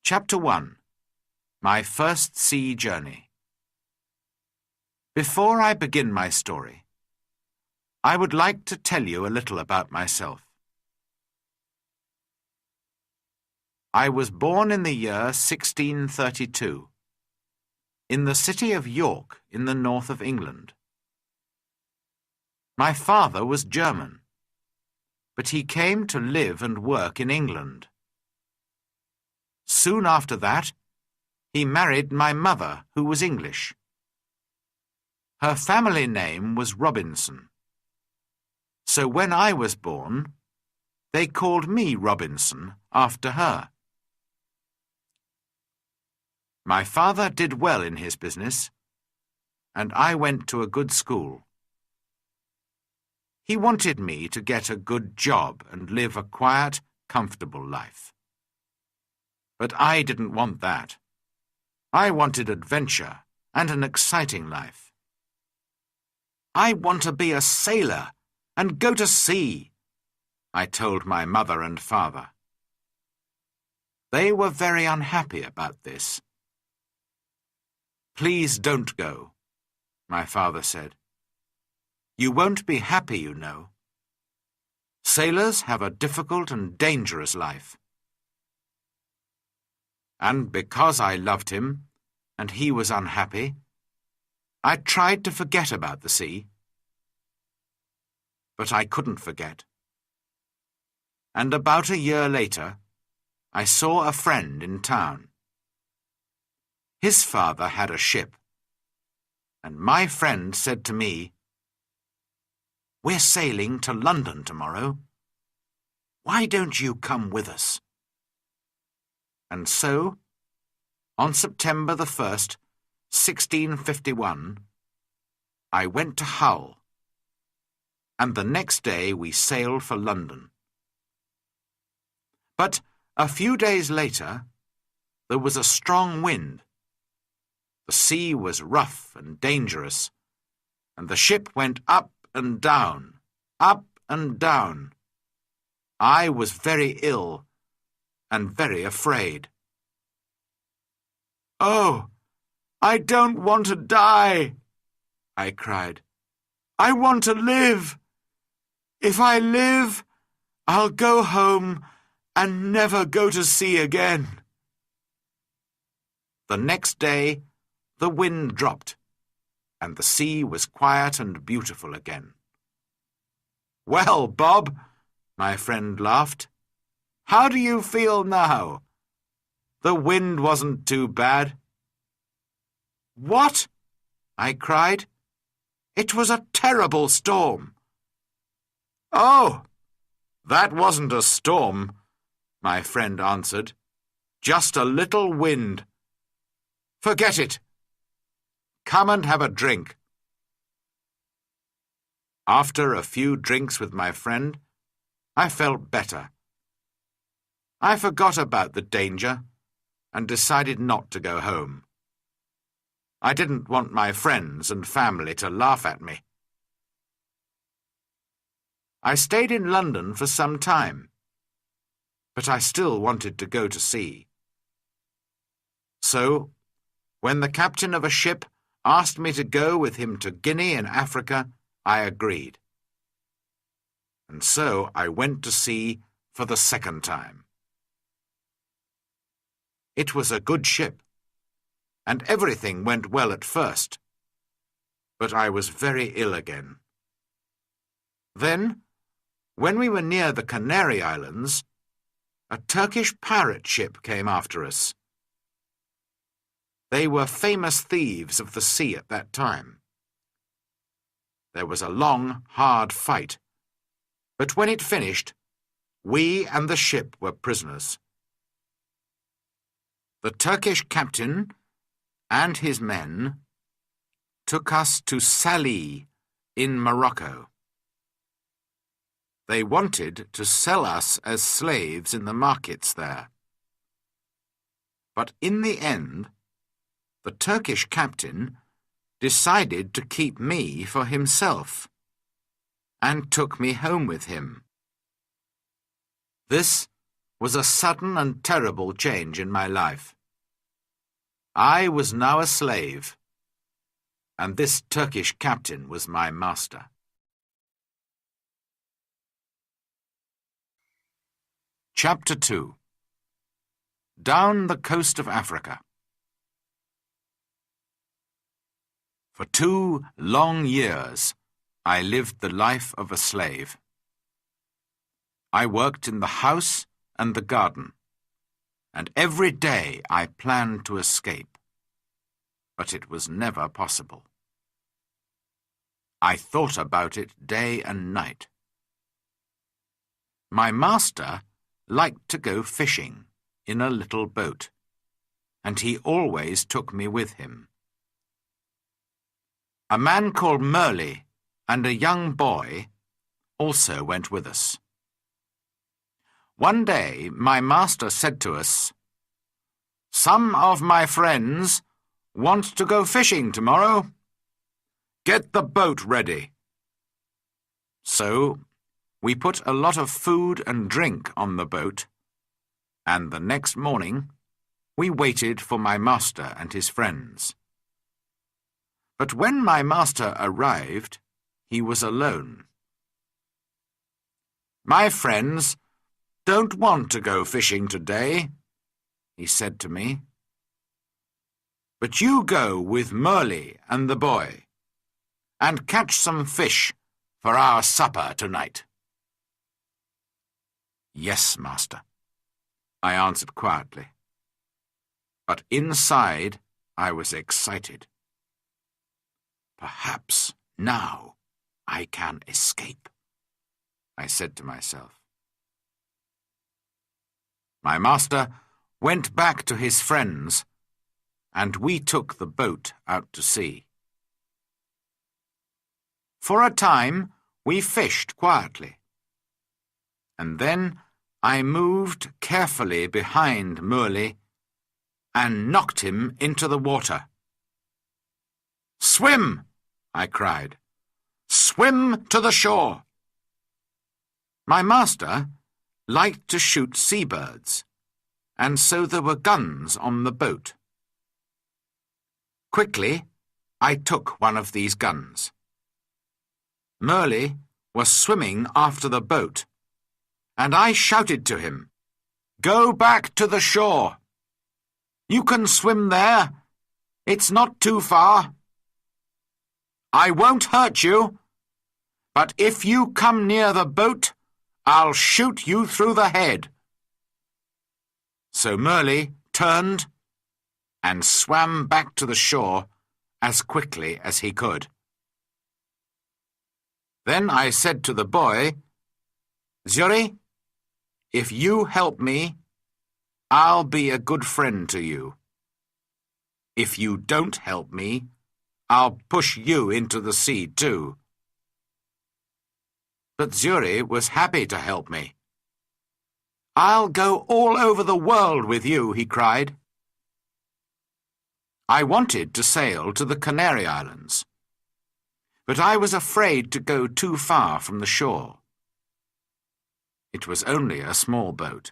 Chapter 1. My First Sea Journey. Before I begin my story, I would like to tell you a little about myself. I was born in the year 1632, in the city of York in the north of England. My father was German, but he came to live and work in England. Soon after that, he married my mother, who was English. Her family name was Robinson. So when I was born, they called me Robinson after her. My father did well in his business, and I went to a good school. He wanted me to get a good job and live a quiet, comfortable life. But I didn't want that. I wanted adventure and an exciting life. I want to be a sailor and go to sea, I told my mother and father. They were very unhappy about this. Please don't go, my father said. You won't be happy, you know. Sailors have a difficult and dangerous life. And because I loved him, and he was unhappy, I tried to forget about the sea. But I couldn't forget. And about a year later, I saw a friend in town. His father had a ship, and my friend said to me, "We're sailing to London tomorrow. Why don't you come with us?" And so, on September the 1st, 1651, I went to Hull, and the next day we sailed for London. But a few days later, there was a strong wind. The sea was rough and dangerous, and the ship went up and down, up and down. I was very ill and very afraid. "Oh, I don't want to die," I cried. "I want to live. If I live, I'll go home and never go to sea again." The next day, the wind dropped, and the sea was quiet and beautiful again. "Well, Bob," my friend laughed, "how do you feel now? The wind wasn't too bad." "What?" I cried. "It was a terrible storm." "Oh, that wasn't a storm," my friend answered. "Just a little wind. Forget it. Come and have a drink." After a few drinks with my friend, I felt better. I forgot about the danger and decided not to go home. I didn't want my friends and family to laugh at me. I stayed in London for some time, but I still wanted to go to sea. So, when the captain of a ship asked me to go with him to Guinea in Africa, I agreed. And so I went to sea for the second time. It was a good ship, and everything went well at first, but I was very ill again. Then, when we were near the Canary Islands, a Turkish pirate ship came after us. They were famous thieves of the sea at that time. There was a long, hard fight, but when it finished, we and the ship were prisoners. The Turkish captain and his men took us to Salé in Morocco. They wanted to sell us as slaves in the markets there. But in the end, the Turkish captain decided to keep me for himself and took me home with him. This was a sudden and terrible change in my life. I was now a slave, and this Turkish captain was my master. Chapter 2. Down the coast of Africa. For 2 long years, I lived the life of a slave. I worked in the house and the garden, and every day I planned to escape, but it was never possible. I thought about it day and night. My master liked to go fishing in a little boat, and he always took me with him. A man called Merle and a young boy also went with us. One day my master said to us, "Some of my friends want to go fishing tomorrow. Get the boat ready." So we put a lot of food and drink on the boat, and the next morning we waited for my master and his friends. But when my master arrived, he was alone. "My friends don't want to go fishing today," he said to me. "But you go with Merle and the boy, and catch some fish for our supper tonight." "Yes, master," I answered quietly. But inside I was excited. "Perhaps now I can escape," I said to myself. My master went back to his friends, and we took the boat out to sea. For a time we fished quietly, and then I moved carefully behind Merle and knocked him into the water. "Swim!" I cried. "Swim to the shore!" My master liked to shoot seabirds, and so there were guns on the boat. Quickly, I took one of these guns. Merle was swimming after the boat, and I shouted to him, "Go back to the shore! You can swim there. It's not too far. I won't hurt you, but if you come near the boat, I'll shoot you through the head." So Merle turned and swam back to the shore as quickly as he could. Then I said to the boy, "Zuri, if you help me, I'll be a good friend to you. If you don't help me, I'll push you into the sea too." But Zuri was happy to help me. "I'll go all over the world with you," he cried. I wanted to sail to the Canary Islands, but I was afraid to go too far from the shore. It was only a small boat,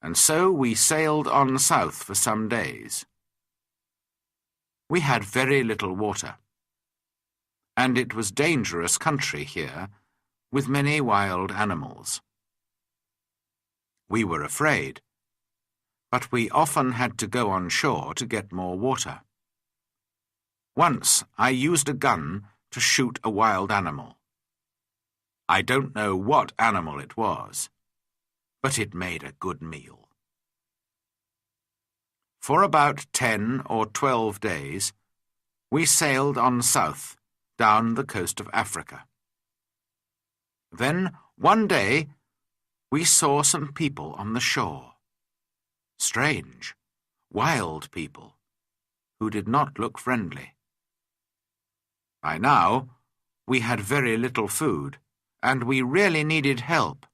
and so we sailed on south for some days. We had very little water, and it was dangerous country here, with many wild animals. We were afraid, but we often had to go on shore to get more water. Once I used a gun to shoot a wild animal. I don't know what animal it was, but it made a good meal. For about 10 or 12 days, we sailed on south, down the coast of Africa. Then, one day, we saw some people on the shore. Strange, wild people, who did not look friendly. By now, we had very little food, and we really needed help.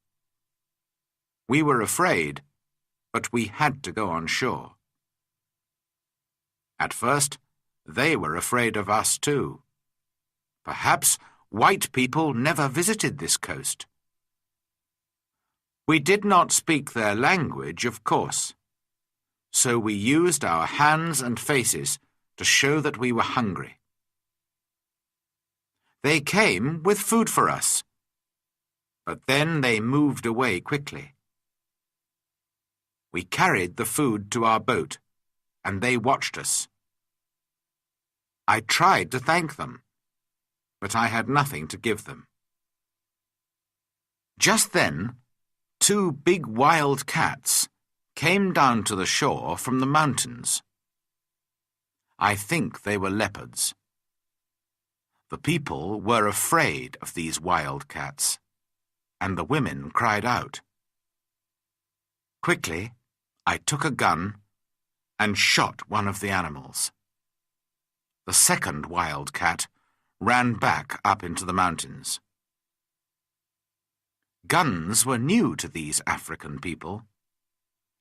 We were afraid, but we had to go on shore. At first, they were afraid of us too. Perhaps white people never visited this coast. We did not speak their language, of course, so we used our hands and faces to show that we were hungry. They came with food for us, but then they moved away quickly. We carried the food to our boat, and they watched us. I tried to thank them, but I had nothing to give them. Just then, 2 big wild cats came down to the shore from the mountains. I think they were leopards. The people were afraid of these wild cats, and the women cried out. Quickly, I took a gun and shot one of the animals. The second wild cat ran back up into the mountains. Guns were new to these African people,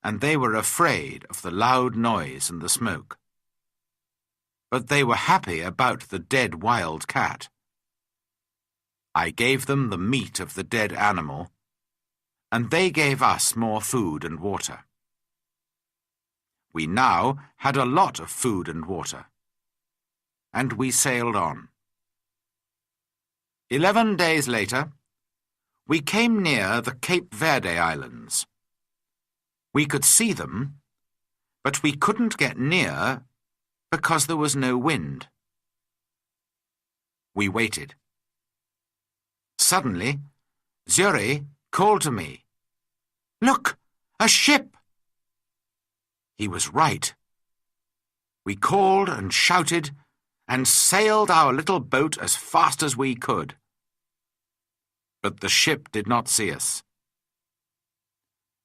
and they were afraid of the loud noise and the smoke. But they were happy about the dead wild cat. I gave them the meat of the dead animal, and they gave us more food and water. We now had a lot of food and water, and we sailed on. 11 days later, we came near the Cape Verde Islands. We could see them, but we couldn't get near because there was no wind. We waited. Suddenly, Zuri called to me, "Look, a ship!" He was right. We called and shouted and sailed our little boat as fast as we could. But the ship did not see us.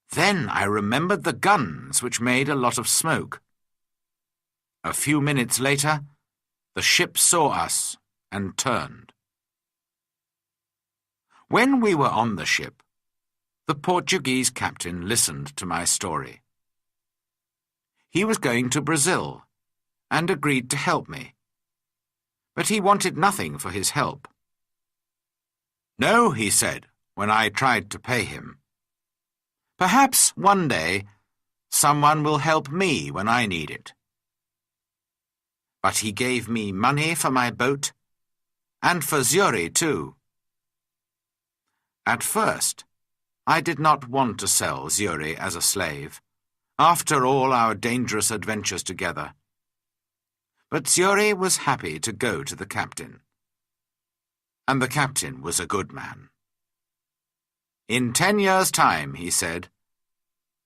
Then I remembered the guns, which made a lot of smoke. A few minutes later, the ship saw us and turned. When we were on the ship, the Portuguese captain listened to my story. He was going to Brazil and agreed to help me, but he wanted nothing for his help. "No," he said, when I tried to pay him. "Perhaps one day someone will help me when I need it." But he gave me money for my boat and for Zuri too. At first, I did not want to sell Zuri as a slave, after all our dangerous adventures together. But Zuri was happy to go to the captain. And the captain was a good man. "In 10 years' time," he said,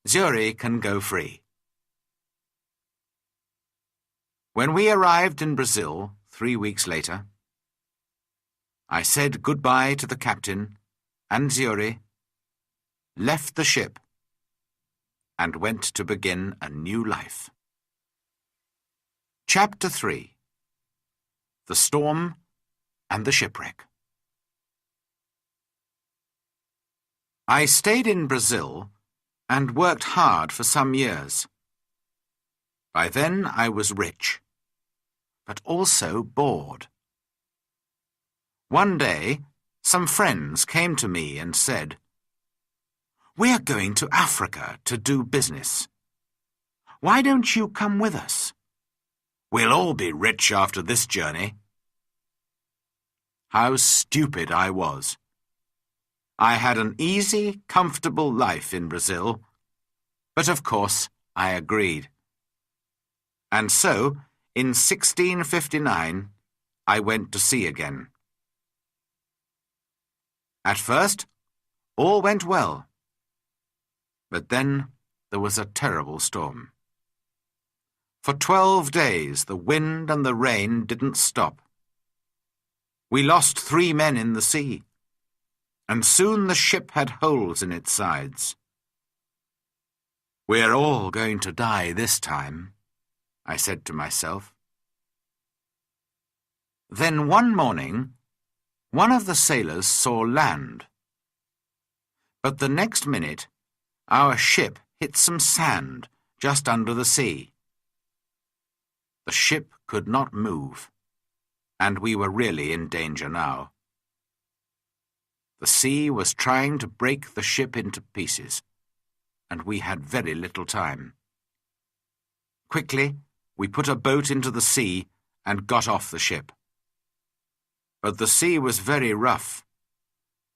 "Zuri can go free." When we arrived in Brazil 3 weeks later, I said goodbye to the captain and Zuri, left the ship, and went to begin a new life. Chapter 3. The Storm and the Shipwreck. I stayed in Brazil and worked hard for some years. By then I was rich, but also bored. One day, some friends came to me and said, "We're going to Africa to do business. Why don't you come with us? We'll all be rich after this journey." How stupid I was. I had an easy, comfortable life in Brazil, but of course I agreed. And so, in 1659, I went to sea again. At first, all went well, but then there was a terrible storm. For 12 days the wind and the rain didn't stop. We lost 3 men in the sea, and soon the ship had holes in its sides. "We're all going to die this time," I said to myself. Then one morning, one of the sailors saw land. But the next minute, our ship hit some sand just under the sea. The ship could not move, and we were really in danger now. The sea was trying to break the ship into pieces, and we had very little time. Quickly, we put a boat into the sea and got off the ship. But the sea was very rough,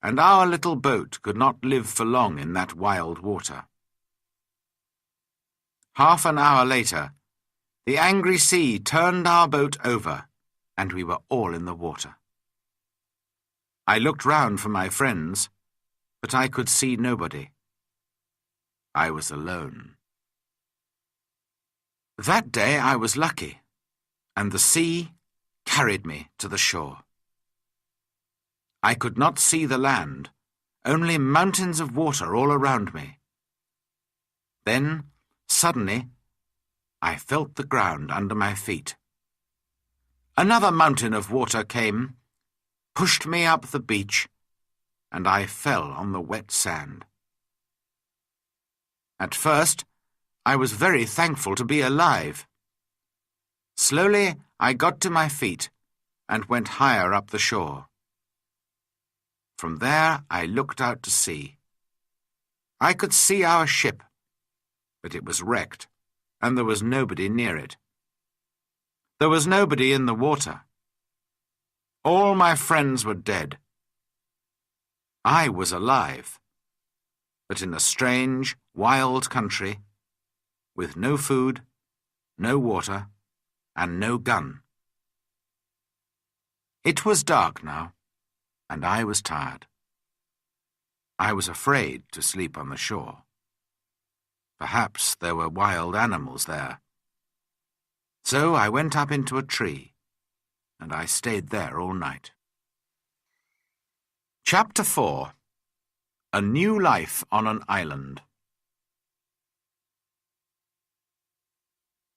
and our little boat could not live for long in that wild water. Half an hour later, the angry sea turned our boat over, and we were all in the water. I looked round for my friends, but I could see nobody. I was alone. That day I was lucky, and the sea carried me to the shore. I could not see the land, only mountains of water all around me. Then, suddenly, I felt the ground under my feet. Another mountain of water came, pushed me up the beach, and I fell on the wet sand. At first, I was very thankful to be alive. Slowly, I got to my feet and went higher up the shore. From there, I looked out to sea. I could see our ship, but it was wrecked, and there was nobody near it. There was nobody in the water. All my friends were dead. I was alive, but in a strange, wild country, with no food, no water, and no gun. It was dark now, and I was tired. I was afraid to sleep on the shore. Perhaps there were wild animals there. So I went up into a tree, and I stayed there all night. Chapter 4. A New Life on an Island.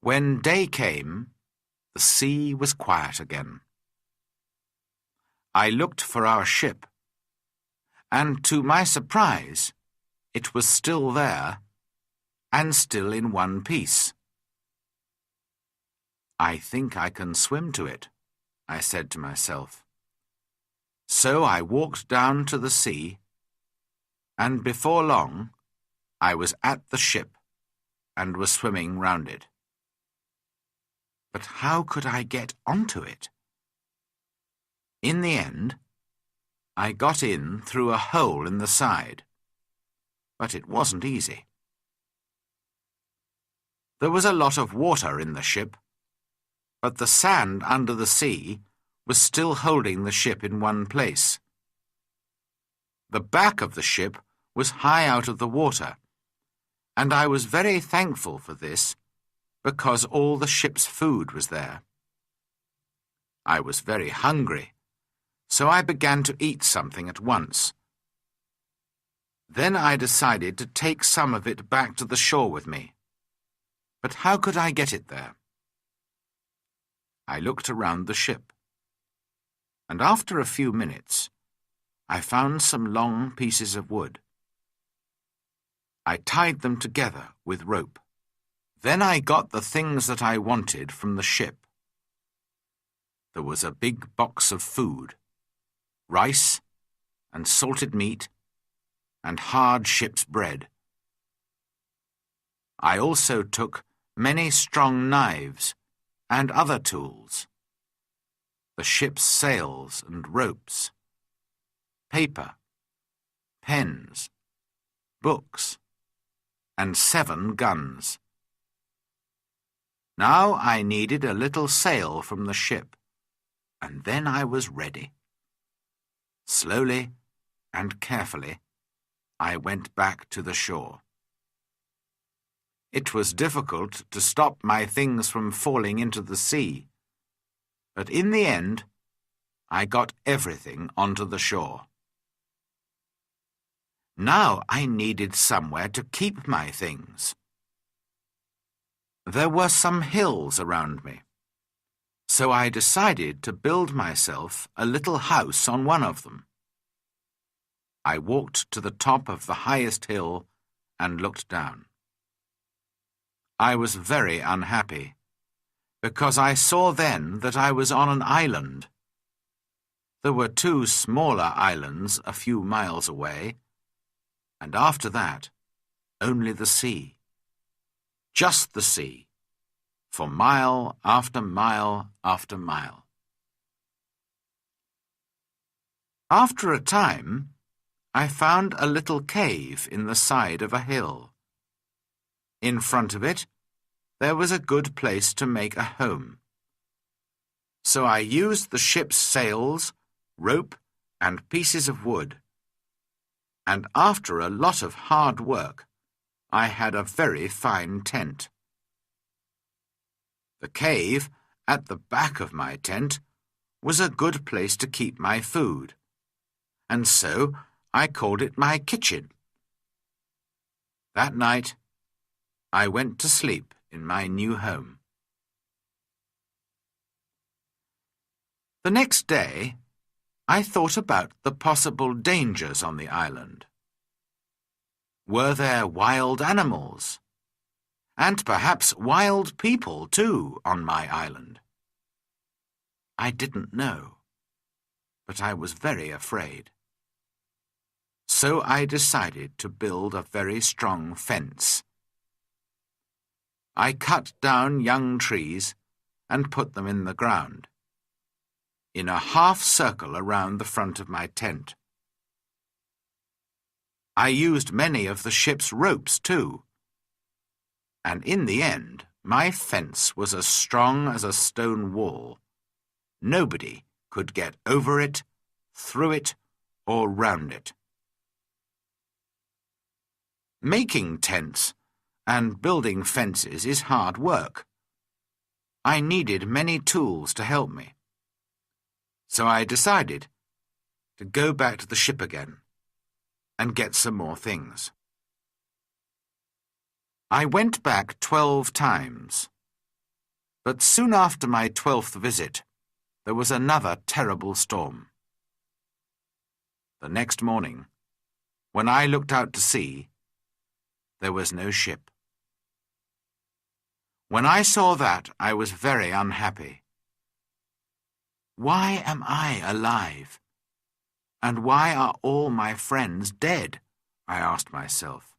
When day came, the sea was quiet again. I looked for our ship, and to my surprise, it was still there, and still in one piece. I think I can swim to it, I said to myself. So I walked down to the sea, and before long I was at the ship and was swimming round it. But how could I get onto it? In the end, I got in through a hole in the side, but it wasn't easy. There was a lot of water in the ship, but the sand under the sea was still holding the ship in one place. The back of the ship was high out of the water, and I was very thankful for this, because all the ship's food was there. I was very hungry, so I began to eat something at once. Then I decided to take some of it back to the shore with me. But how could I get it there? I looked around the ship, and after a few minutes, I found some long pieces of wood. I tied them together with rope. Then I got the things that I wanted from the ship. There was a big box of food, rice and salted meat and hard ship's bread. I also took many strong knives and other tools, the ship's sails and ropes, paper, pens, books, and 7 guns. Now I needed a little sail from the ship, and then I was ready. Slowly and carefully, I went back to the shore. It was difficult to stop my things from falling into the sea, but in the end, I got everything onto the shore. Now I needed somewhere to keep my things. There were some hills around me, so I decided to build myself a little house on one of them. I walked to the top of the highest hill and looked down. I was very unhappy, because I saw then that I was on an island. There were 2 smaller islands a few miles away, and after that, only the sea. Just the sea, for mile after mile after mile. After a time, I found a little cave in the side of a hill. In front of it, there was a good place to make a home. So I used the ship's sails, rope, and pieces of wood. And after a lot of hard work, I had a very fine tent. The cave, at the back of my tent, was a good place to keep my food, and so I called it my kitchen. That night, I went to sleep in my new home. The next day, I thought about the possible dangers on the island. Were there wild animals? And perhaps wild people, too, on my island? I didn't know, but I was very afraid. So I decided to build a very strong fence. I cut down young trees and put them in the ground, in a half circle around the front of my tent. I used many of the ship's ropes too, and in the end my fence was as strong as a stone wall. Nobody could get over it, through it, or round it. Making tents and building fences is hard work. I needed many tools to help me. So I decided to go back to the ship again and get some more things. I went back 12 times, but soon after my 12th visit, there was another terrible storm. The next morning, when I looked out to sea, there was no ship. When I saw that, I was very unhappy. Why am I alive? And why are all my friends dead? I asked myself.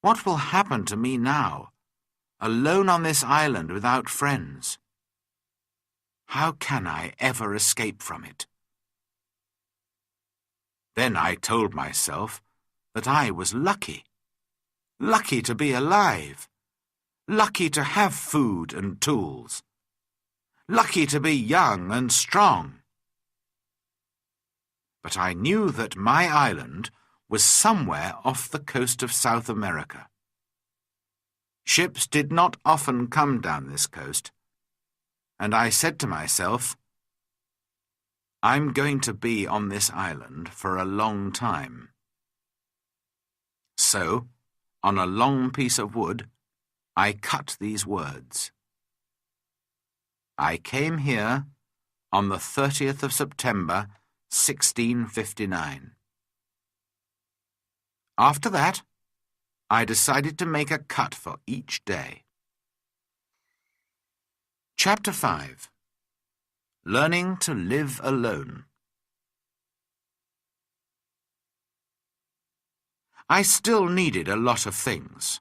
What will happen to me now, alone on this island without friends? How can I ever escape from it? Then I told myself that I was lucky. Lucky to be alive. Lucky to have food and tools. Lucky to be young and strong. But I knew that my island was somewhere off the coast of South America. Ships did not often come down this coast, and I said to myself, I'm going to be on this island for a long time. So, on a long piece of wood, I cut these words. I came here on the 30th of September, 1659. After that, I decided to make a cut for each day. Chapter 5. Learning to live alone. I still needed a lot of things.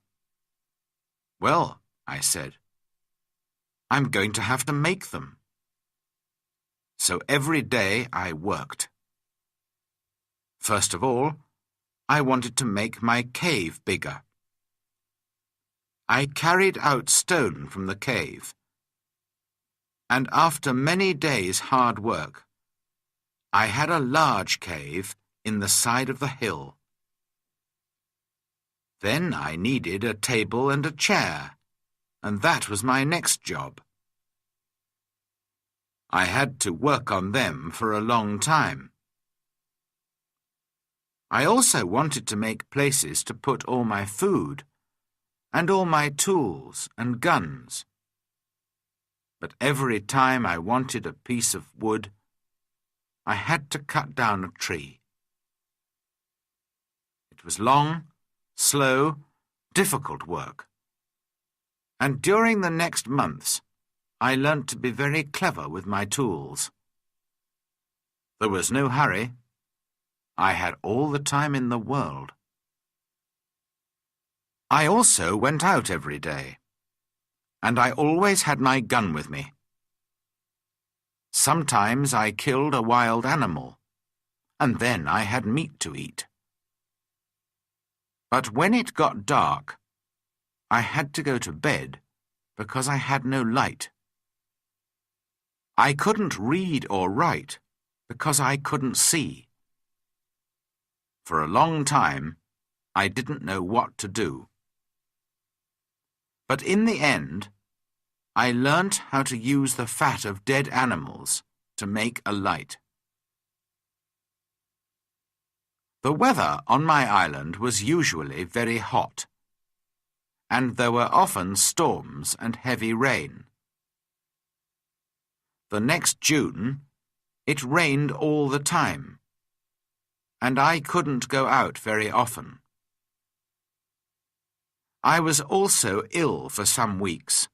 Well, I said, I'm going to have to make them. So every day I worked. First of all, I wanted to make my cave bigger. I carried out stone from the cave, and after many days' hard work, I had a large cave in the side of the hill. Then I needed a table and a chair, and that was my next job. I had to work on them for a long time. I also wanted to make places to put all my food and all my tools and guns. But every time I wanted a piece of wood, I had to cut down a tree. It was long, slow, difficult work. And during the next months, I learnt to be very clever with my tools. There was no hurry. I had all the time in the world. I also went out every day, and I always had my gun with me. Sometimes I killed a wild animal, and then I had meat to eat. But when it got dark, I had to go to bed because I had no light. I couldn't read or write because I couldn't see. For a long time, I didn't know what to do. But in the end, I learnt how to use the fat of dead animals to make a light. The weather on my island was usually very hot, and there were often storms and heavy rain. The next June, it rained all the time, and I couldn't go out very often. I was also ill for some weeks,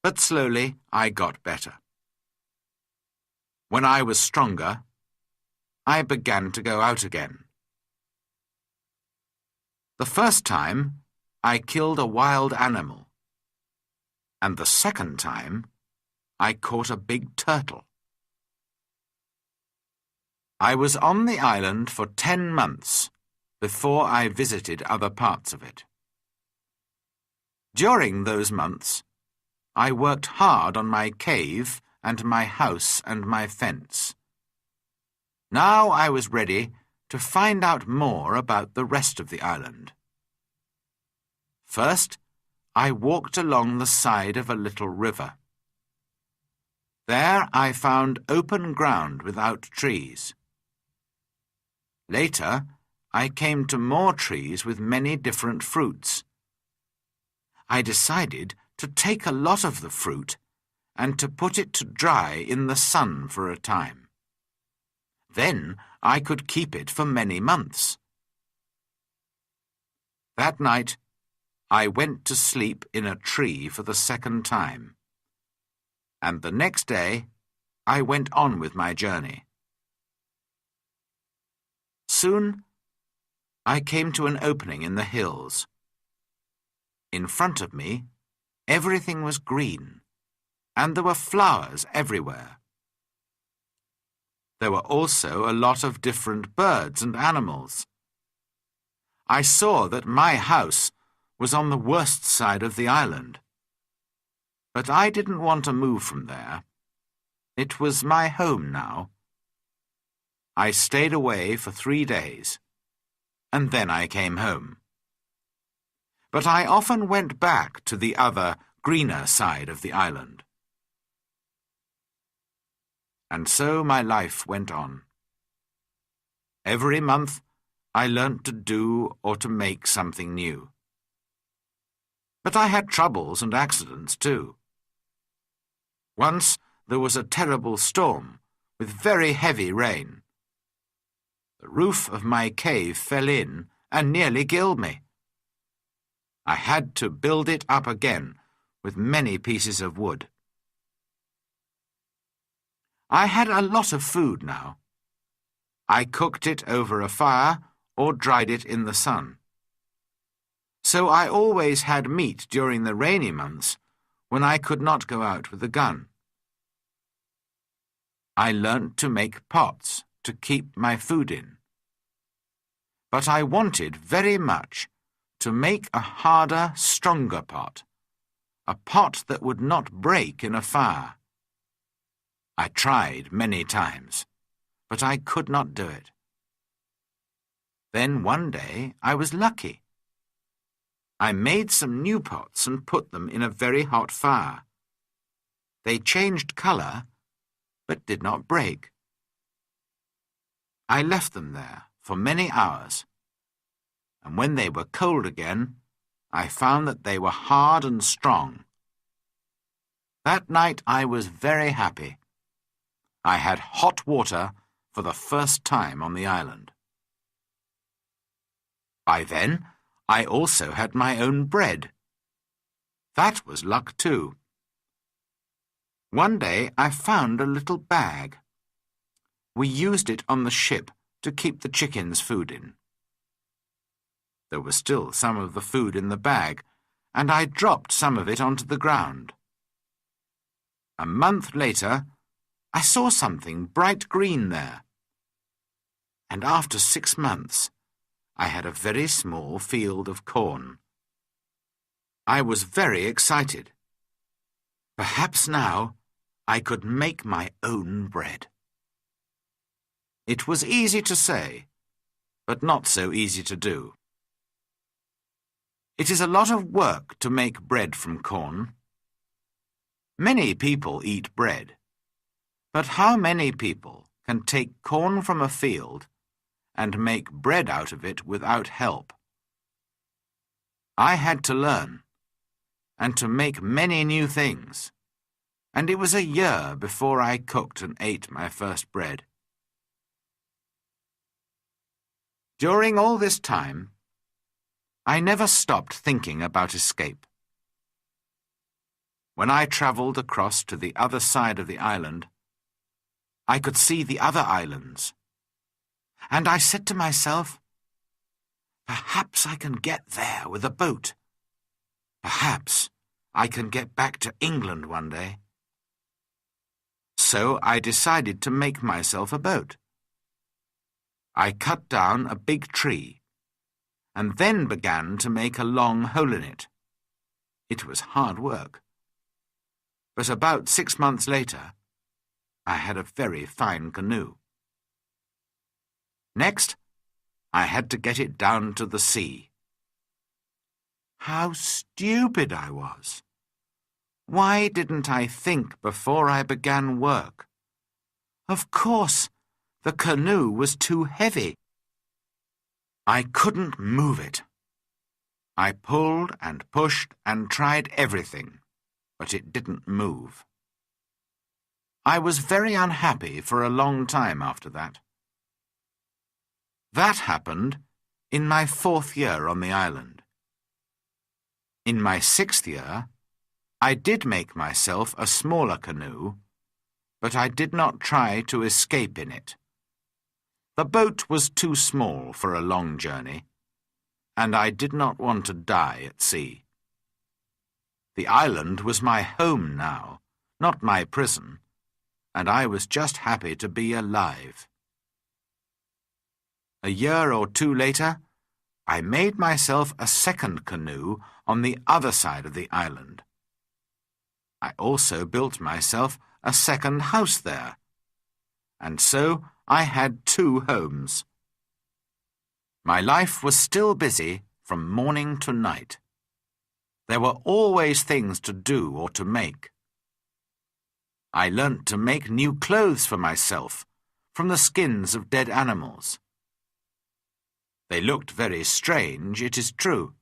but slowly I got better. When I was stronger, I began to go out again. The first time, I killed a wild animal, and the second time, I caught a big turtle. I was on the island for 10 months before I visited other parts of it. During those months, I worked hard on my cave and my house and my fence. Now I was ready to find out more about the rest of the island. First, I walked along the side of a little river. There I found open ground without trees. Later, I came to more trees with many different fruits. I decided to take a lot of the fruit and to put it to dry in the sun for a time. Then I could keep it for many months. That night, I went to sleep in a tree for the second time, and the next day I went on with my journey. Soon, I came to an opening in the hills. In front of me, everything was green, and there were flowers everywhere. There were also a lot of different birds and animals. I saw that my house was on the worst side of the island. But I didn't want to move from there. It was my home now. I stayed away for 3 days, and then I came home. But I often went back to the other, greener side of the island. And so my life went on. Every month I learnt to do or to make something new. But I had troubles and accidents too. Once there was a terrible storm with very heavy rain. The roof of my cave fell in and nearly killed me. I had to build it up again with many pieces of wood. I had a lot of food now. I cooked it over a fire or dried it in the sun. So I always had meat during the rainy months when I could not go out with a gun. I learnt to make pots to keep my food in. But I wanted very much to make a harder, stronger pot, a pot that would not break in a fire. I tried many times, but I could not do it. Then one day I was lucky. I made some new pots and put them in a very hot fire. They changed colour, but did not break. I left them there for many hours, and when they were cold again, I found that they were hard and strong. That night I was very happy. I had hot water for the first time on the island. By then, I also had my own bread. That was luck too. One day I found a little bag. We used it on the ship to keep the chickens food in. There was still some of the food in the bag, and I dropped some of it onto the ground. A month later, I saw something bright green there. And after 6 months, I had a very small field of corn. I was very excited. Perhaps now I could make my own bread. It was easy to say, but not so easy to do. It is a lot of work to make bread from corn. Many people eat bread, but how many people can take corn from a field and make bread out of it without help? I had to learn, and to make many new things, and it was a year before I cooked and ate my first bread. During all this time, I never stopped thinking about escape. When I travelled across to the other side of the island, I could see the other islands, and I said to myself, perhaps I can get there with a boat. Perhaps I can get back to England one day. So I decided to make myself a boat. I cut down a big tree, and then began to make a long hole in it. It was hard work. But about 6 months later, I had a very fine canoe. Next, I had to get it down to the sea. How stupid I was! Why didn't I think before I began work? Of course, the canoe was too heavy. I couldn't move it. I pulled and pushed and tried everything, but it didn't move. I was very unhappy for a long time after that. That happened in my 4th year on the island. In my 6th year, I did make myself a smaller canoe, but I did not try to escape in it. The boat was too small for a long journey, and I did not want to die at sea. The island was my home now, not my prison, and I was just happy to be alive. A year or 2 later, I made myself a second canoe on the other side of the island. I also built myself a second house there, and so I had 2 homes. My life was still busy from morning to night. There were always things to do or to make. I learnt to make new clothes for myself from the skins of dead animals. They looked very strange, it is true,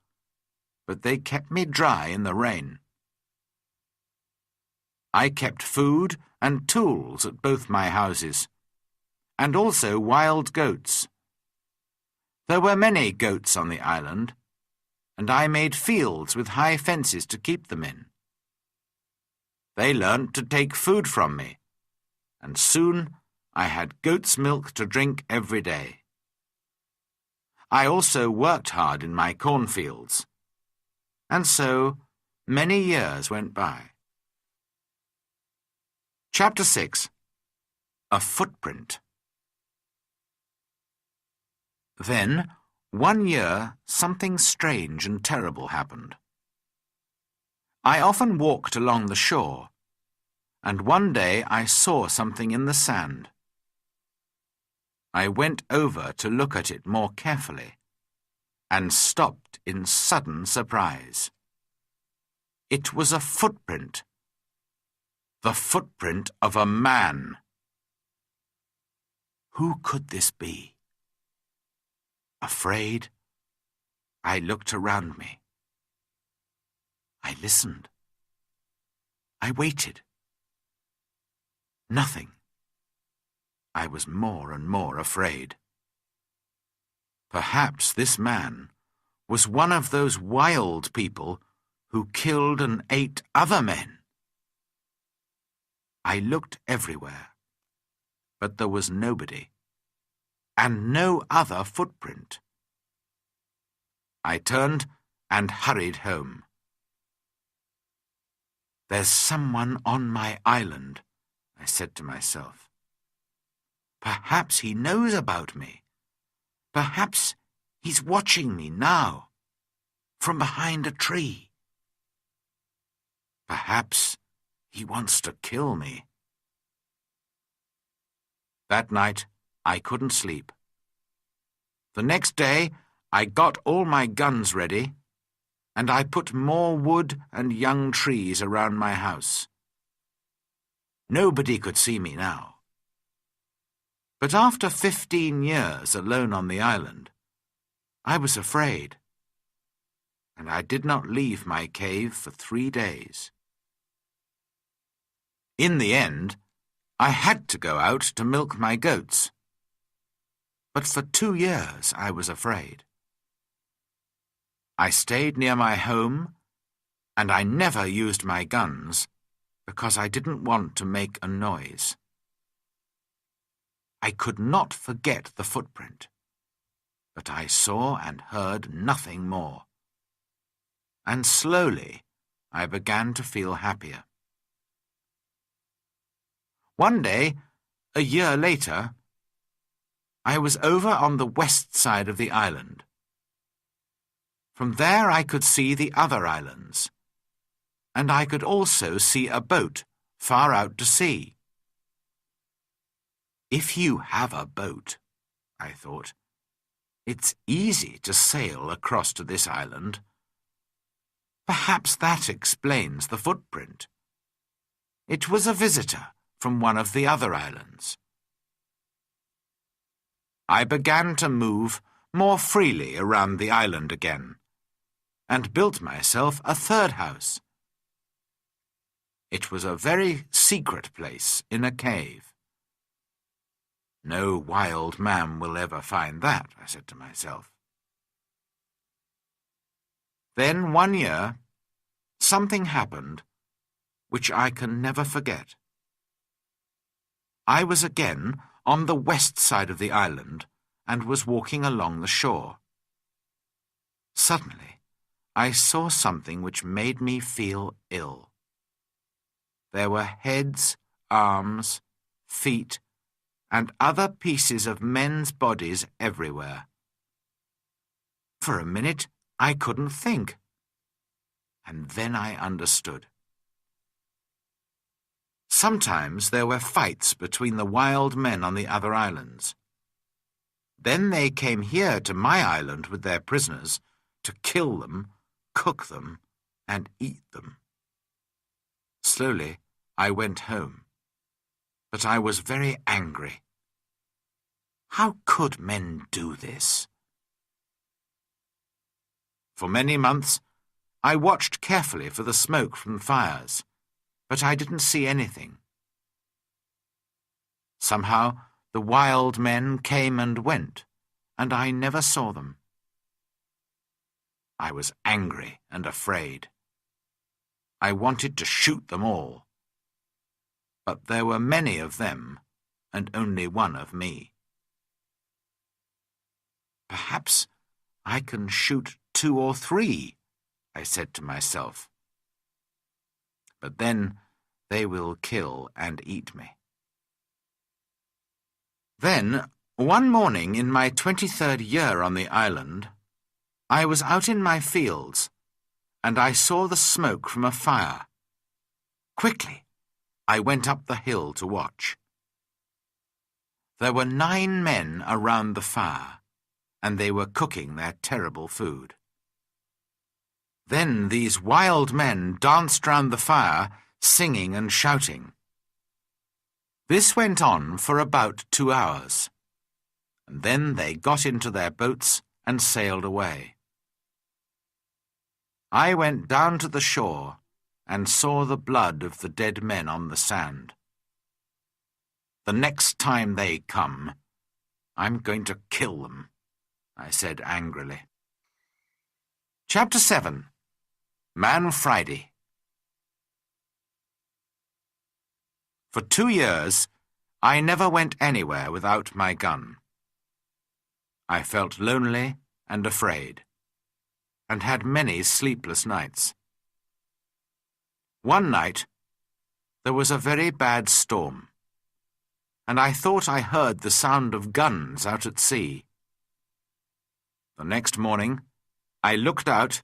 but they kept me dry in the rain. I kept food and tools at both my houses, and also wild goats. There were many goats on the island, and I made fields with high fences to keep them in. They learnt to take food from me, and soon I had goat's milk to drink every day. I also worked hard in my cornfields, and so many years went by. Chapter 6. A Footprint. Then, one year, something strange and terrible happened. I often walked along the shore, and one day I saw something in the sand. I went over to look at it more carefully, and stopped in sudden surprise. It was a footprint. The footprint of a man. Who could this be? Afraid, I looked around me. I listened. I waited. Nothing. I was more and more afraid. Perhaps this man was one of those wild people who killed and ate other men. I looked everywhere. but there was nobody, and no other footprint. I turned and hurried home. "There's someone on my island," I said to myself. "Perhaps he knows about me. Perhaps he's watching me now, from behind a tree. Perhaps he wants to kill me." That night, I couldn't sleep. The next day, I got all my guns ready, and I put more wood and young trees around my house. Nobody could see me now. But after 15 years alone on the island, I was afraid, and I did not leave my cave for 3 days. In the end, I had to go out to milk my goats. But for 2 years I was afraid. I stayed near my home, and I never used my guns because I didn't want to make a noise. I could not forget the footprint, but I saw and heard nothing more. And slowly I began to feel happier. One day, a year later, I was over on the west side of the island. From there I could see the other islands, and I could also see a boat far out to sea. If you have a boat, I thought, it's easy to sail across to this island. Perhaps that explains the footprint. It was a visitor from one of the other islands. I began to move more freely around the island again, and built myself a third house. It was a very secret place in a cave. No wild man will ever find that, I said to myself. Then one year, something happened which I can never forget. I was again on the west side of the island and was walking along the shore. Suddenly, I saw something which made me feel ill. There were heads, arms, feet, and other pieces of men's bodies everywhere. For a minute, I couldn't think, and then I understood. Sometimes there were fights between the wild men on the other islands. Then they came here to my island with their prisoners to kill them, cook them, and eat them. Slowly, I went home, but I was very angry. How could men do this? For many months, I watched carefully for the smoke from fires, but I didn't see anything. Somehow, the wild men came and went, and I never saw them. I was angry and afraid. I wanted to shoot them all. But there were many of them, and only one of me. Perhaps I can shoot 2 or 3, I said to myself. But then they will kill and eat me. Then, one morning in my 23rd year on the island, I was out in my fields, and I saw the smoke from a fire. Quickly, I went up the hill to watch. There were 9 men around the fire, and they were cooking their terrible food. Then these wild men danced round the fire, singing and shouting. This went on for about 2 hours, and then they got into their boats and sailed away. I went down to the shore and saw the blood of the dead men on the sand. The next time they come, I'm going to kill them, I said angrily. Chapter 7. Man Friday. For 2 years, I never went anywhere without my gun. I felt lonely and afraid, and had many sleepless nights. One night, there was a very bad storm, and I thought I heard the sound of guns out at sea. The next morning, I looked out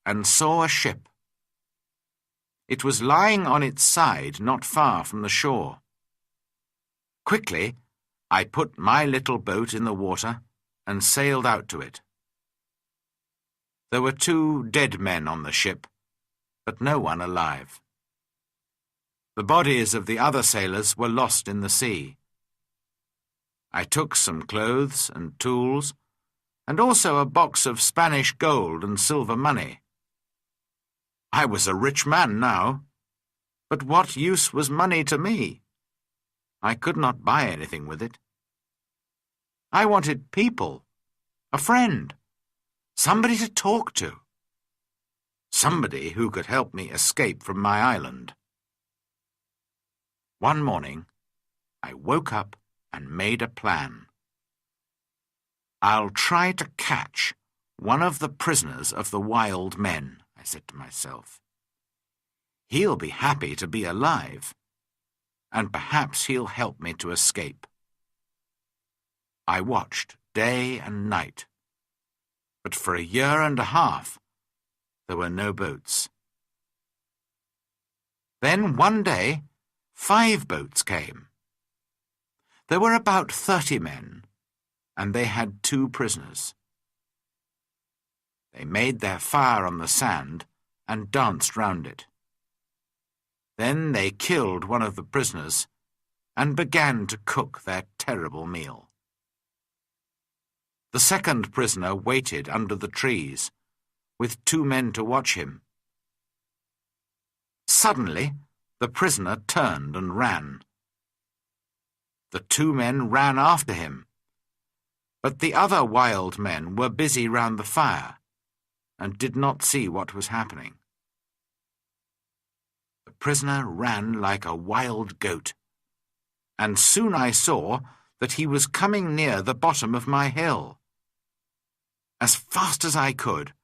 and saw a ship. It was lying on its side not far from the shore. Quickly, I put my little boat in the water and sailed out to it. There were 2 dead men on the ship, but no one alive. The bodies of the other sailors were lost in the sea. I took some clothes and tools, and also a box of Spanish gold and silver money. I was a rich man now, but what use was money to me? I could not buy anything with it. I wanted people, a friend, somebody to talk to, somebody who could help me escape from my island. One morning, I woke up and made a plan. I'll try to catch one of the prisoners of the wild men, I said to myself. He'll be happy to be alive, and perhaps he'll help me to escape. I watched day and night, but for a year and a half there were no boats. Then one day 5 boats came. There were about 30 men, and they had 2 prisoners. They made their fire on the sand and danced round it. Then they killed one of the prisoners and began to cook their terrible meal. The second prisoner waited under the trees, with 2 men to watch him. Suddenly, the prisoner turned and ran. The 2 men ran after him, but the other wild men were busy round the fire and did not see what was happening. The prisoner ran like a wild goat, and soon I saw that he was coming near the bottom of my hill. As fast as I could,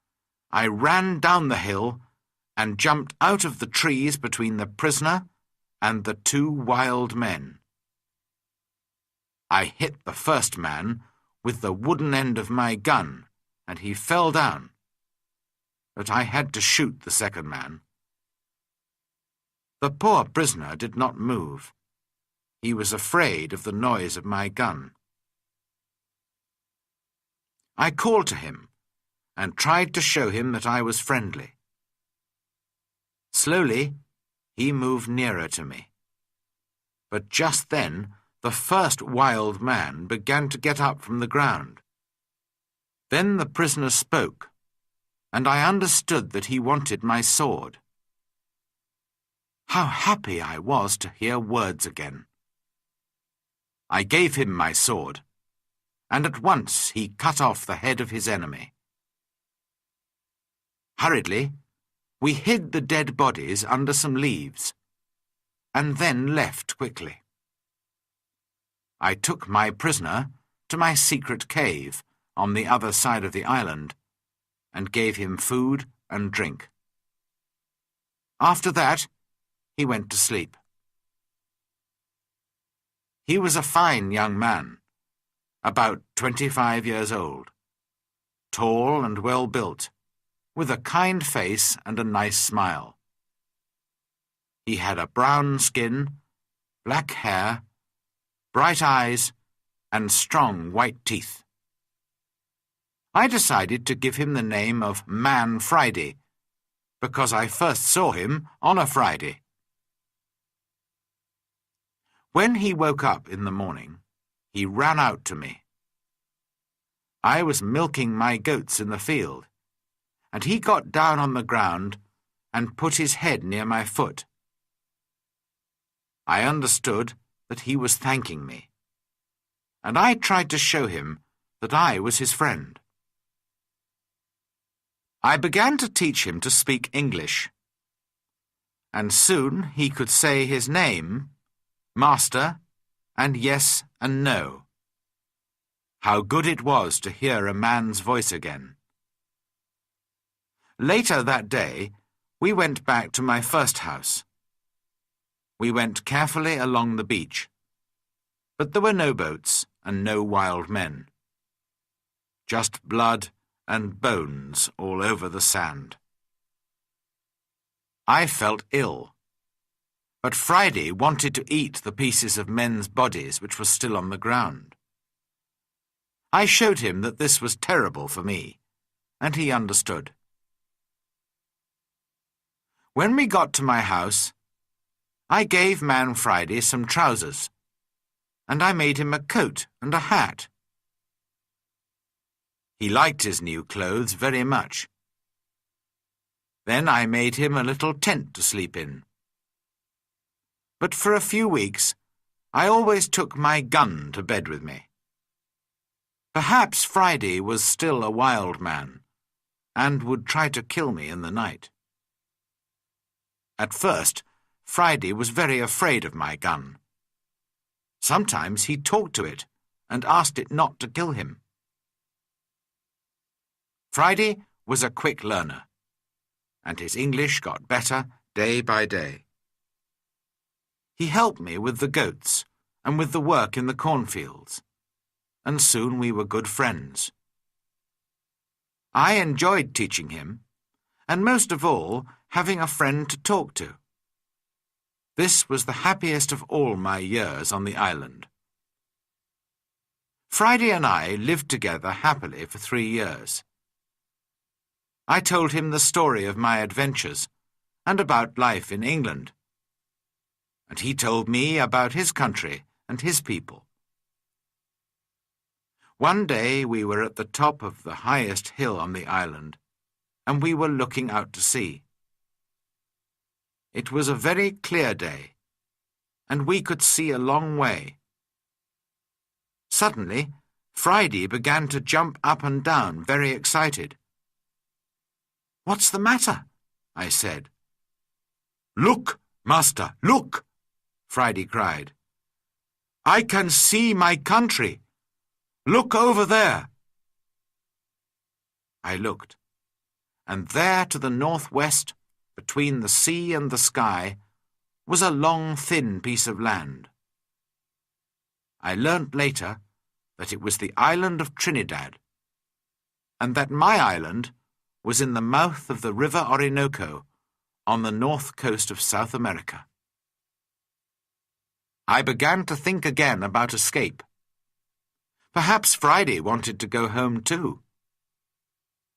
I ran down the hill and jumped out of the trees between the prisoner and the 2 wild men. I hit the first man with the wooden end of my gun, and he fell down, but I had to shoot the second man. The poor prisoner did not move. He was afraid of the noise of my gun. I called to him and tried to show him that I was friendly. Slowly, he moved nearer to me. But just then, the first wild man began to get up from the ground. Then the prisoner spoke, and I understood that he wanted my sword. How happy I was to hear words again. I gave him my sword, and at once he cut off the head of his enemy. Hurriedly, we hid the dead bodies under some leaves, and then left quickly. I took my prisoner to my secret cave on the other side of the island, and gave him food and drink. After that, he went to sleep. He was a fine young man, about 25 years old, tall and well-built, with a kind face and a nice smile. He had a brown skin, black hair, bright eyes, and strong white teeth. I decided to give him the name of Man Friday, because I first saw him on a Friday. When he woke up in the morning, he ran out to me. I was milking my goats in the field, and he got down on the ground and put his head near my foot. I understood that he was thanking me, and I tried to show him that I was his friend. I began to teach him to speak English, and soon he could say his name, Master, and yes and no. How good it was to hear a man's voice again. Later that day, we went back to my first house. We went carefully along the beach, but there were no boats and no wild men. Just blood and bones all over the sand. I felt ill, but Friday wanted to eat the pieces of men's bodies which were still on the ground. I showed him that this was terrible for me, and he understood. When we got to my house, I gave Man Friday some trousers, and I made him a coat and a hat. He liked his new clothes very much. Then I made him a little tent to sleep in. But for a few weeks, I always took my gun to bed with me. Perhaps Friday was still a wild man, and would try to kill me in the night. At first, Friday was very afraid of my gun. Sometimes he talked to it and asked it not to kill him. Friday was a quick learner, and his English got better day by day. He helped me with the goats and with the work in the cornfields, and soon we were good friends. I enjoyed teaching him, and most of all, having a friend to talk to. This was the happiest of all my years on the island. Friday and I lived together happily for 3 years. I told him the story of my adventures and about life in England, and he told me about his country and his people. One day we were at the top of the highest hill on the island, and we were looking out to sea. It was a very clear day, and we could see a long way. Suddenly, Friday began to jump up and down, very excited. "What's the matter?" I said. "Look, Master, look!" Friday cried. "I can see my country. Look over there." I looked, and there to the northwest, between the sea and the sky, was a long, thin piece of land. I learnt later that it was the island of Trinidad, and that my island was in the mouth of the river Orinoco on the north coast of South America. I began to think again about escape. Perhaps Friday wanted to go home too.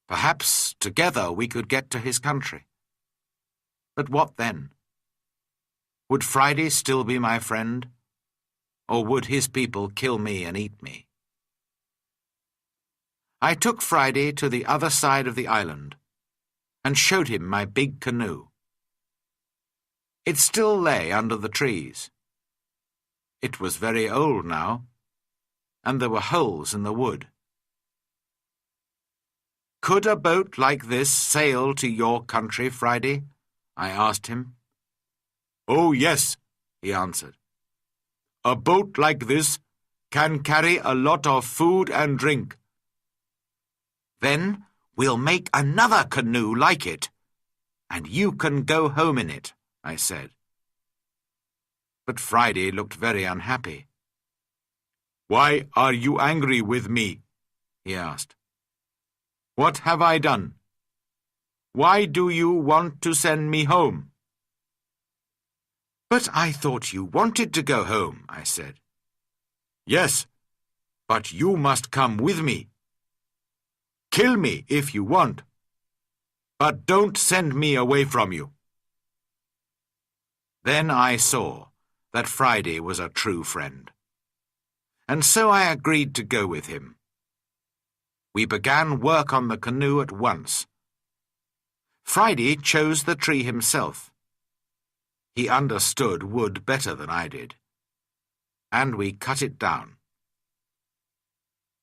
Perhaps together we could get to his country. But what then? Would Friday still be my friend, or would his people kill me and eat me? I took Friday to the other side of the island and showed him my big canoe. It still lay under the trees. It was very old now, and there were holes in the wood. "Could a boat like this sail to your country, Friday?" I asked him. "Oh, yes," he answered. "A boat like this can carry a lot of food and drink." "Then we'll make another canoe like it, and you can go home in it," I said. But Friday looked very unhappy. "Why are you angry with me?" he asked. "What have I done? Why do you want to send me home?" "But I thought you wanted to go home," I said. "Yes, but you must come with me. Kill me if you want, but don't send me away from you." Then I saw that Friday was a true friend, and so I agreed to go with him. We began work on the canoe at once. Friday chose the tree himself. He understood wood better than I did, and we cut it down.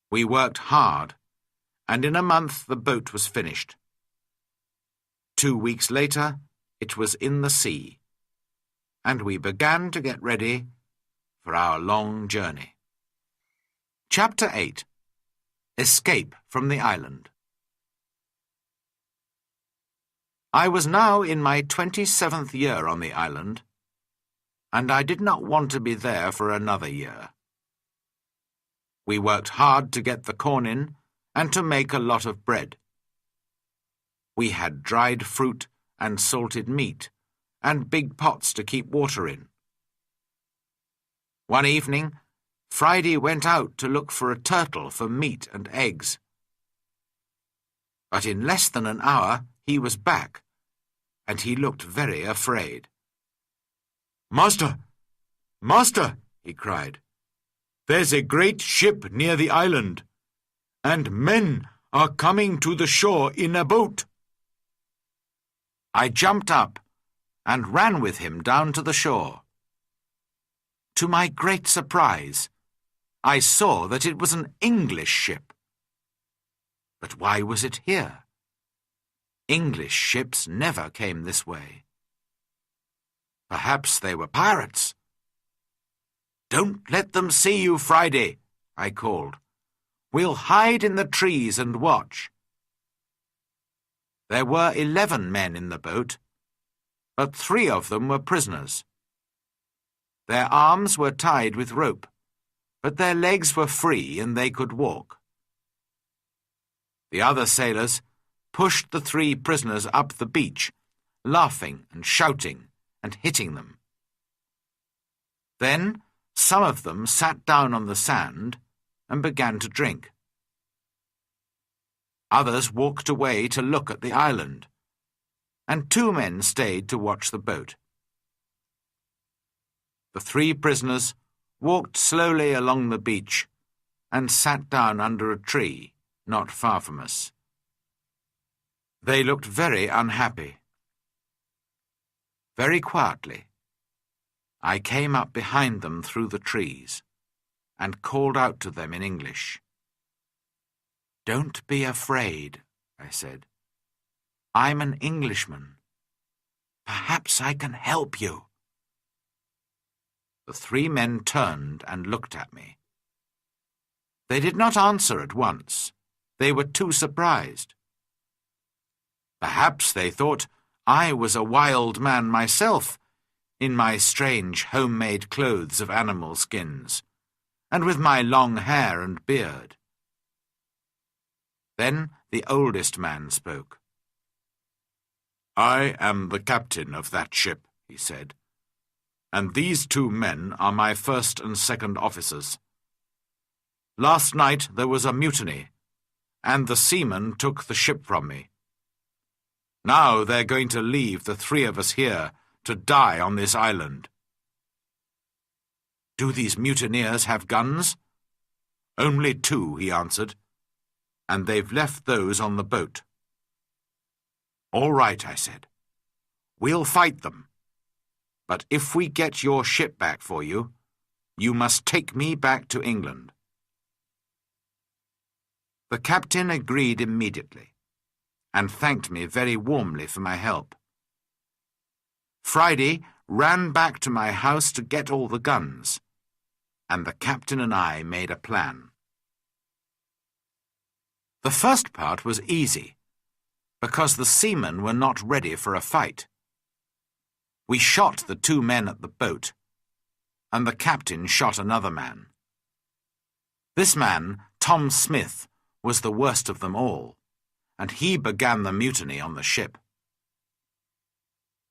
We worked hard, and in a month the boat was finished. 2 weeks later, it was in the sea, and we began to get ready for our long journey. Chapter 8. Escape from the Island. I was now in my 27th year on the island, and I did not want to be there for another year. We worked hard to get the corn in and to make a lot of bread. We had dried fruit and salted meat and big pots to keep water in. One evening, Friday went out to look for a turtle for meat and eggs. But in less than an hour he was back, and he looked very afraid. "Master! Master!" he cried. "There's a great ship near the island, and men are coming to the shore in a boat." I jumped up and ran with him down to the shore. To my great surprise, I saw that it was an English ship. But why was it here? English ships never came this way. Perhaps they were pirates. "Don't let them see you, Friday," I called. "We'll hide in the trees and watch." There were 11 men in the boat, but 3 of them were prisoners. Their arms were tied with rope, but their legs were free and they could walk. The other sailors pushed the 3 prisoners up the beach, laughing and shouting and hitting them. Then some of them sat down on the sand and began to drink. Others walked away to look at the island, and 2 men stayed to watch the boat. The 3 prisoners walked slowly along the beach and sat down under a tree not far from us. They looked very unhappy. Very quietly, I came up behind them through the trees and called out to them in English. "Don't be afraid," I said. "I'm an Englishman. Perhaps I can help you." The 3 men turned and looked at me. They did not answer at once. They were too surprised. Perhaps they thought I was a wild man myself, in my strange homemade clothes of animal skins, and with my long hair and beard. Then the oldest man spoke. "I am the captain of that ship," he said, "and these 2 men are my first and second officers. Last night there was a mutiny, and the seamen took the ship from me. Now they're going to leave the 3 of us here to die on this island." "Do these mutineers have guns?" "Only 2, he answered, "and they've left those on the boat." "All right," I said. "We'll fight them. But if we get your ship back for you, you must take me back to England." The captain agreed immediately, and thanked me very warmly for my help. Friday ran back to my house to get all the guns, and the captain and I made a plan. The first part was easy, because the seamen were not ready for a fight. We shot the 2 men at the boat, and the captain shot another man. This man, Tom Smith, was the worst of them all, and he began the mutiny on the ship.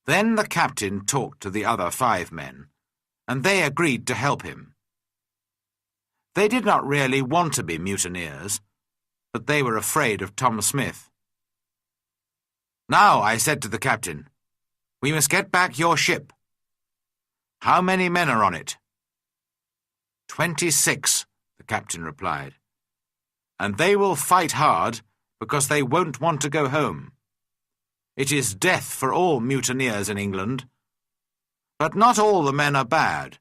Then the captain talked to the other 5 men, and they agreed to help him. They did not really want to be mutineers, but they were afraid of Tom Smith. "Now," I said to the captain, "we must get back your ship. How many men are on it?" 26, the captain replied. "And they will fight hard because they won't want to go home. It is death for all mutineers in England. But not all the men are bad.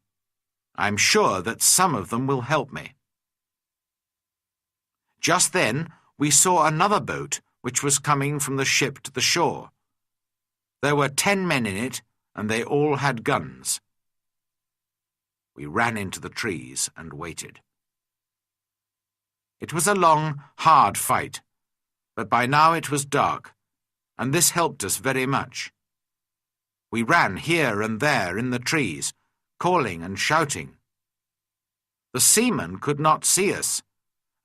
I'm sure that some of them will help me." Just then we saw another boat which was coming from the ship to the shore. There were 10 men in it, and they all had guns. We ran into the trees and waited. It was a long, hard fight, but by now it was dark, and this helped us very much. We ran here and there in the trees, calling and shouting. The seamen could not see us,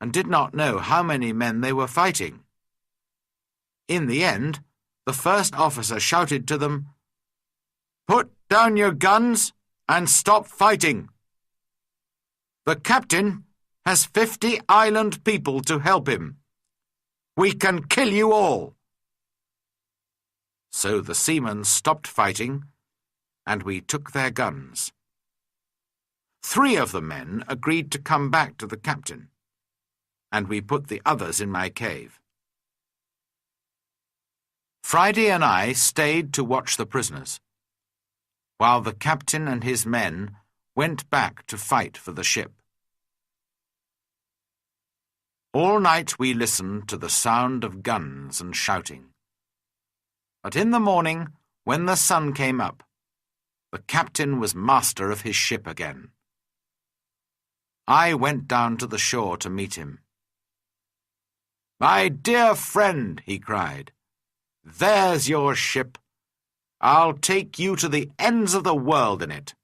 and did not know how many men they were fighting. In the end, the first officer shouted to them, "Put down your guns and stop fighting. The captain has 50 island people to help him. We can kill you all." So the seamen stopped fighting, and we took their guns. 3 of the men agreed to come back to the captain, and we put the others in my cave. Friday and I stayed to watch the prisoners, while the captain and his men went back to fight for the ship. All night we listened to the sound of guns and shouting. But in the morning, when the sun came up, the captain was master of his ship again. I went down to the shore to meet him. "My dear friend," he cried, "there's your ship. I'll take you to the ends of the world in it."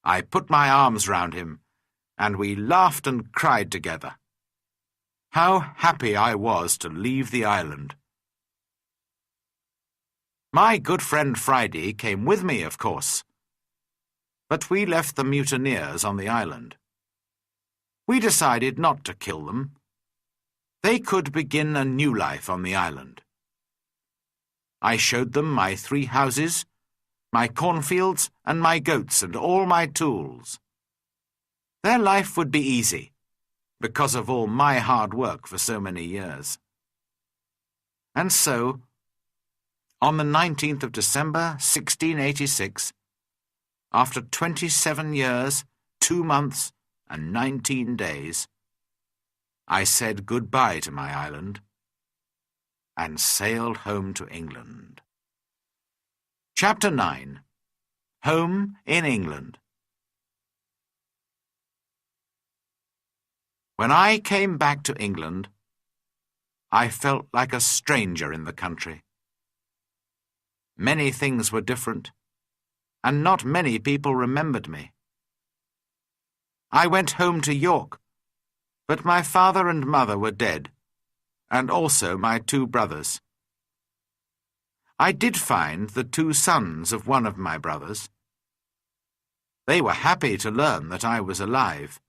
I put my arms round him, and we laughed and cried together. How happy I was to leave the island. My good friend Friday came with me, of course, but we left the mutineers on the island. We decided not to kill them. They could begin a new life on the island. I showed them my 3 houses, my cornfields, and my goats, and all my tools. Their life would be easy, because of all my hard work for so many years. And so, on the 19th of December, 1686, after 27 years, 2 months, and 19 days, I said goodbye to my island and sailed home to England. Chapter 9. Home in England. When I came back to England, I felt like a stranger in the country. Many things were different, and not many people remembered me. I went home to York, but my father and mother were dead, and also my 2 brothers. I did find the 2 sons of one of my brothers. They were happy to learn that I was alive,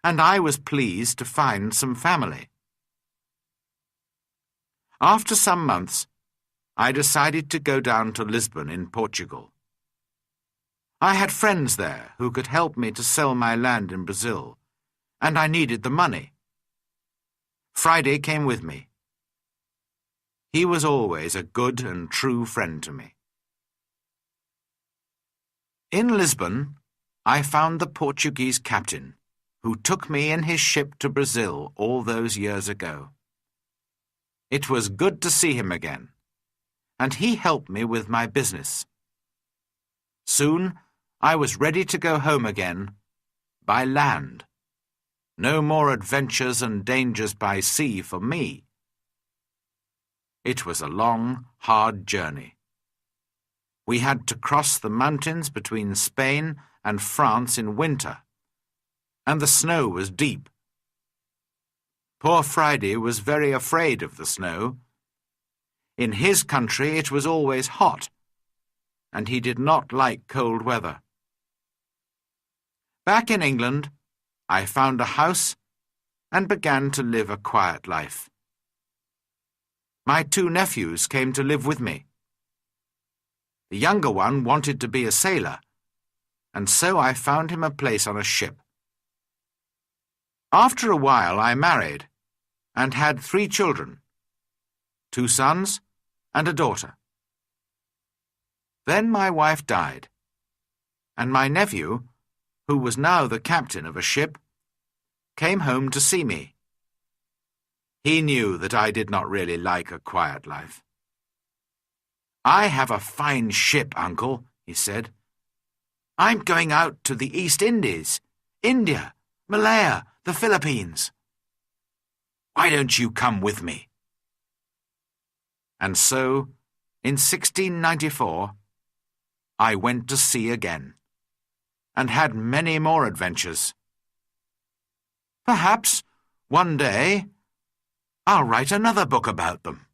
and I was pleased to find some family. After some months, I decided to go down to Lisbon in Portugal. I had friends there who could help me to sell my land in Brazil, and I needed the money. Friday came with me. He was always a good and true friend to me. In Lisbon, I found the Portuguese captain, who took me in his ship to Brazil all those years ago. It was good to see him again, and he helped me with my business. Soon I was ready to go home again, by land. No more adventures and dangers by sea for me. It was a long, hard journey. We had to cross the mountains between Spain and France in winter, and the snow was deep. Poor Friday was very afraid of the snow. In his country it was always hot, and he did not like cold weather. Back in England, I found a house and began to live a quiet life. My 2 nephews came to live with me. The younger one wanted to be a sailor, and so I found him a place on a ship. After a while I married and had 3 children, 2 sons and a daughter. Then my wife died, and my nephew, who was now the captain of a ship, came home to see me. He knew that I did not really like a quiet life. "I have a fine ship, Uncle," he said, I'm going out to the East Indies, India, Malaya, the Philippines. Why don't you come with me?" And so, in 1694, I went to sea again, and had many more adventures. Perhaps, one day, I'll write another book about them.